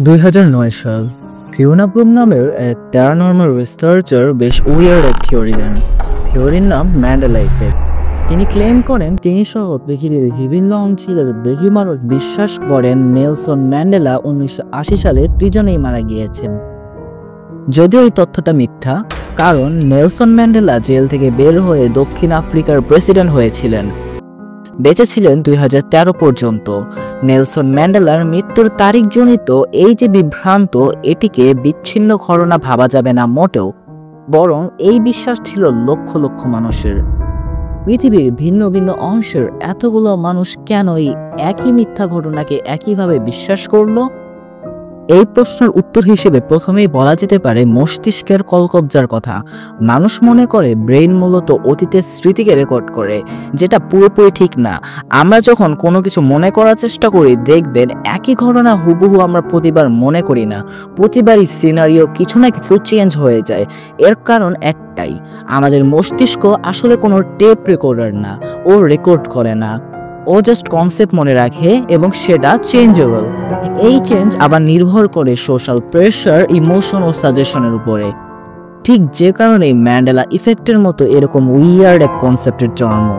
2009 সাল Fiona Bloom নামের এক প্যারানর্মাল রিসার্চার বেশ উইয়ার্ড এক থিওরি দেন। থিওরির নাম ম্যান্ডেলা ইফেক্ট। তিনি ক্লেম করেন তিনি সহ পৃথিবীর বিভিন্ন অঞ্চলের বেশি মানুষ বিশ্বাস করেন নেলসন ম্যান্ডেলা 1980 সালে প্রিজনেই মারা গিয়েছেন। যদিও এই তথ্যটা মিথ্যা, কারণ নেলসন ম্যান্ডেলা জেল থেকে বের হয়ে দক্ষিণ আফ্রিকার প্রেসিডেন্ট হয়েছিলেন, বেঁচে ছিলেন 2013 পর্যন্ত। নেলসন ম্যান্ডেলার মৃত্যুর তারিখজনিত এই যে বিভ্রান্ত, এটিকে বিচ্ছিন্ন ঘটনা ভাবা যাবে না মোটেও, বরং এই বিশ্বাস ছিল লক্ষ লক্ষ মানুষের। পৃথিবীর ভিন্ন ভিন্ন অংশের এতগুলো মানুষ কেন এই একই মিথ্যা ঘটনাকে একইভাবে বিশ্বাস করলো? এই প্রশ্নের উত্তর হিসেবে প্রথমেই বলা যেতে পারে মস্তিষ্কের কলকবজার কথা। মানুষ মনে করে ব্রেইন মূলত অতীতের স্মৃতিকে রেকর্ড করে, যেটা পুরোপুরি ঠিক না। আমরা যখন কোনো কিছু মনে করার চেষ্টা করি, দেখবেন একই ঘটনা হুবহু আমরা প্রতিবার মনে করি না। প্রতিবারই সিনারিও কিছু না কিছু চেঞ্জ হয়ে যায়। এর কারণ একটাই, আমাদের মস্তিষ্ক আসলে কোনো টেপ রেকর্ডার না, ও রেকর্ড করে না, ও জাস্ট কনসেপ্ট মনে রাখে এবং সেটা চেঞ্জেবল। এই চেঞ্জ আবার নির্ভর করে সোশ্যাল প্রেশার, ইমোশন ও সাজেশনের উপরে। ঠিক যে কারণে ম্যান্ডেলা ইফেক্টের মতো এরকম উইয়ার্ড এক কনসেপ্টের জন্ম।